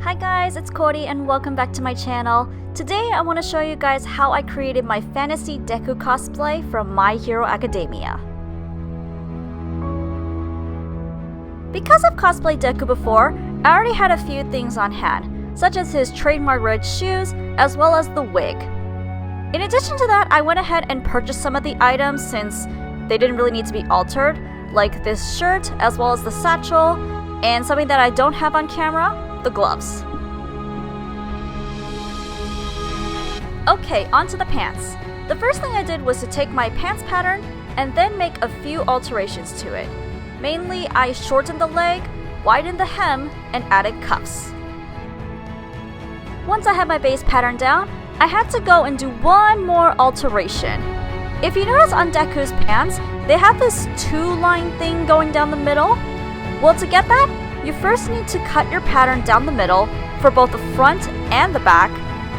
Hi guys, it's Cody and welcome back to my channel. Today I want to show you guys how I created my fantasy Deku cosplay from My Hero Academia. Because I've cosplayed Deku before, I already had a few things on hand, such as his trademark red shoes as well as the wig. In addition to that, I went ahead and purchased some of the items since they didn't really need to be altered, like this shirt as well as the satchel, and something that I don't have on camera, the gloves. Okay, onto the pants. The first thing I did was to take my pants pattern and then make a few alterations to it. Mainly, I shortened the leg, widened the hem, and added cuffs. Once I had my base pattern down, I had to go and do one more alteration. If you notice on Deku's pants, they have this two-line thing going down the middle. Well, to get that, you first need to cut your pattern down the middle for both the front and the back,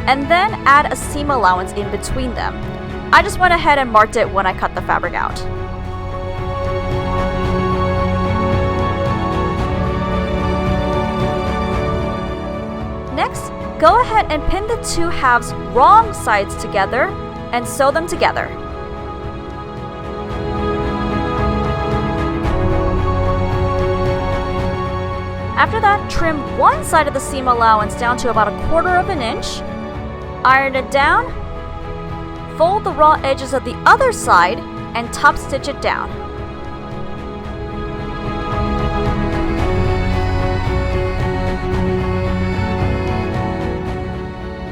and then add a seam allowance in between them. I just went ahead and marked it when I cut the fabric out. Next, go ahead and pin the two halves wrong sides together and sew them together. After that, trim one side of the seam allowance down to about 1/4 of an inch, iron it down, fold the raw edges of the other side, and top stitch it down.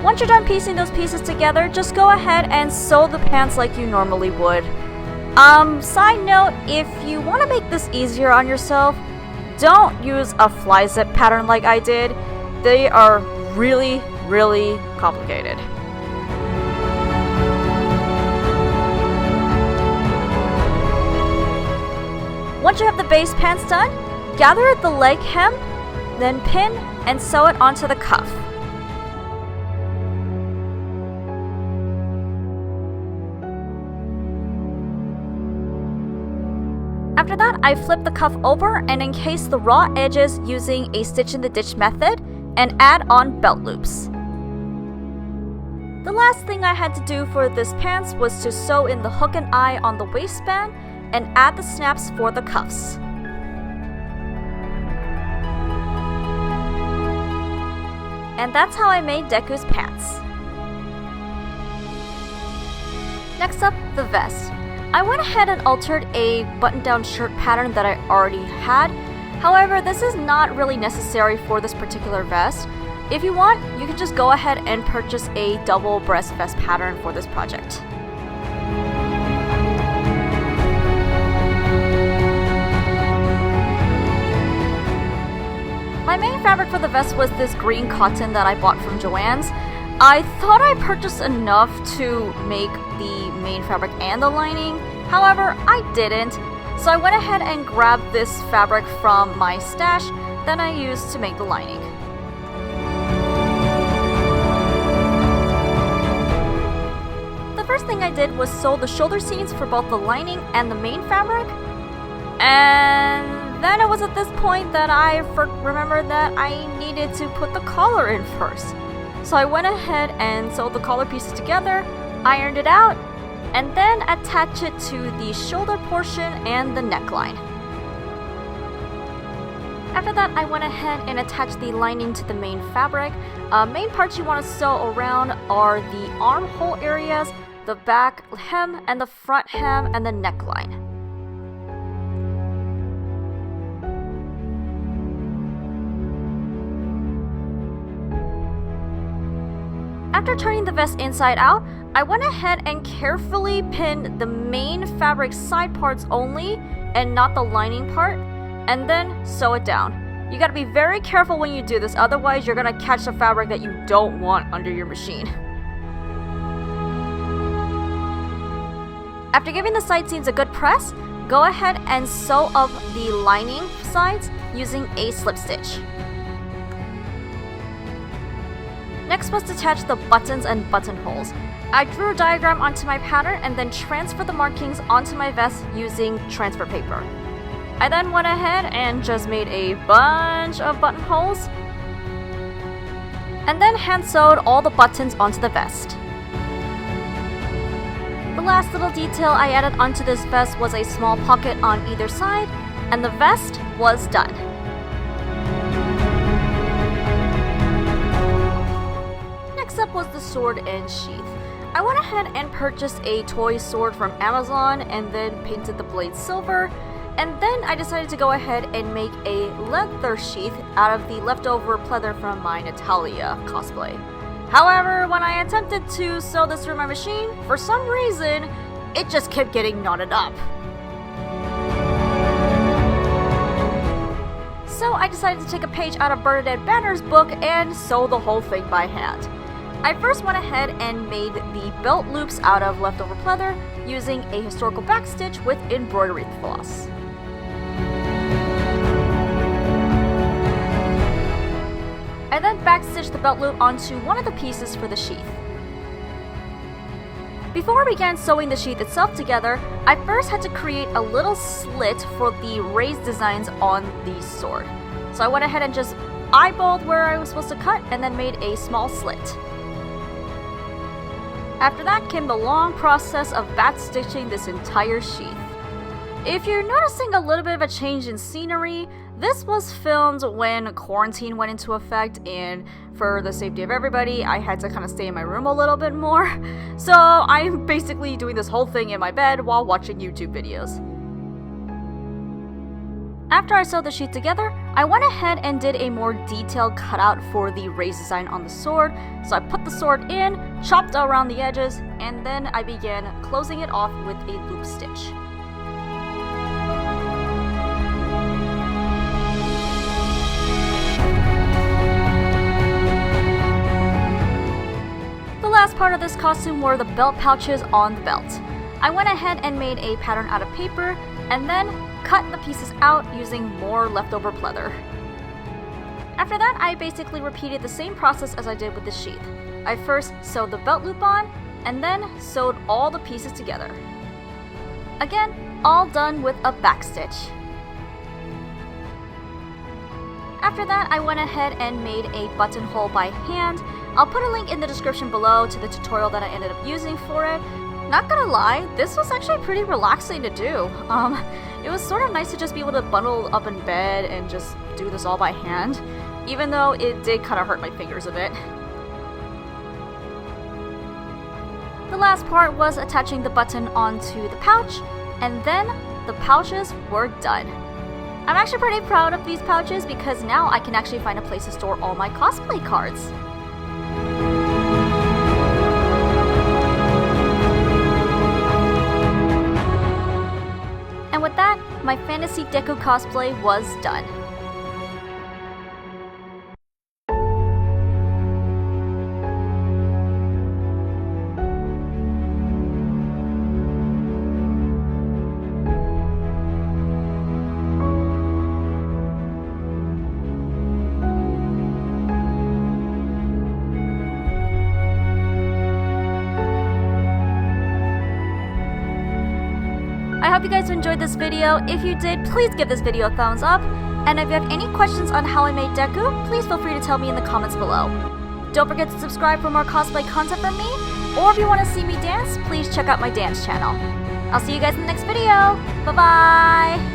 Once you're done piecing those pieces together, just go ahead and sew the pants like you normally would. Side note, if you want to make this easier on yourself, don't use a fly zip pattern like I did. They are really complicated. Once you have the base pants done, gather at the leg hem, then pin and sew it onto the cuff. After that, I flip the cuff over and encase the raw edges using a stitch-in-the-ditch method and add on belt loops. The last thing I had to do for this pants was to sew in the hook and eye on the waistband and add the snaps for the cuffs. And that's how I made Deku's pants. Next up, the vest. I went ahead and altered a button-down shirt pattern that I already had. However, this is not really necessary for this particular vest. If you want, you can just go ahead and purchase a double breast vest pattern for this project. My main fabric for the vest was this green cotton that I bought from Joann's. I thought I purchased enough to make the main fabric and the lining. However, I didn't, so I went ahead and grabbed this fabric from my stash that I used to make the lining. The first thing I did was sew the shoulder seams for both the lining and the main fabric, and then it was at this point that I remembered that I needed to put the collar in first. So I went ahead and sewed the collar pieces together, ironed it out, and then attach it to the shoulder portion and the neckline. After that, I went ahead and attached the lining to the main fabric. Main parts you want to sew around are the armhole areas, the back hem, and the front hem, and the neckline. After turning the vest inside out, I went ahead and carefully pinned the main fabric side parts only and not the lining part, and then sew it down. You gotta be very careful when you do this, otherwise you're gonna catch the fabric that you don't want under your machine. After giving the side seams a good press, go ahead and sew up the lining sides using a slip stitch. Next was to attach the buttons and buttonholes. I drew a diagram onto my pattern and then transferred the markings onto my vest using transfer paper. I then went ahead and just made a bunch of buttonholes. and then hand sewed all the buttons onto the vest. The last little detail I added onto this vest was a small pocket on either side, and the vest was done. Next up was the sword and sheath. I went ahead and purchased a toy sword from Amazon and then painted the blade silver, and then I decided to go ahead and make a leather sheath out of the leftover pleather from my Natalia cosplay. However, when I attempted to sew this through my machine, for some reason, it just kept getting knotted up. So I decided to take a page out of Bernadette Banner's book and sew the whole thing by hand. I first went ahead and made the belt loops out of leftover pleather using a historical backstitch with embroidery floss. I then backstitched the belt loop onto one of the pieces for the sheath. Before I began sewing the sheath itself together, I first had to create a little slit for the raised designs on the sword. So I went ahead and just eyeballed where I was supposed to cut and then made a small slit. After that came the long process of backstitching this entire sheath. If you're noticing a little bit of a change in scenery, this was filmed when quarantine went into effect, and for the safety of everybody, I had to kind of stay in my room a little bit more. So I'm basically doing this whole thing in my bed while watching YouTube videos. After I sewed the sheath together, I went ahead and did a more detailed cutout for the raised design on the sword. So I put the sword in, chopped around the edges, and then I began closing it off with a loop stitch. The last part of this costume were the belt pouches on the belt. I went ahead and made a pattern out of paper, and then cut the pieces out using more leftover pleather. After that, I basically repeated the same process as I did with the sheath. I first sewed the belt loop on, and then sewed all the pieces together. Again, all done with a backstitch. After that, I went ahead and made a buttonhole by hand. I'll put a link in the description below to the tutorial that I ended up using for it. Not gonna lie, this was actually pretty relaxing to do. It was sort of nice to just be able to bundle up in bed and just do this all by hand, even though it did kind of hurt my fingers a bit. The last part was attaching the button onto the pouch, and then the pouches were done. I'm actually pretty proud of these pouches because now I can actually find a place to store all my cosplay cards. And with that, my fantasy Deku cosplay was done. I hope you guys enjoyed this video. If you did, please give this video a thumbs up. And if you have any questions on how I made Deku, please feel free to tell me in the comments below. Don't forget to subscribe for more cosplay content from me, or if you want to see me dance, please check out my dance channel. I'll see you guys in the next video. Bye bye!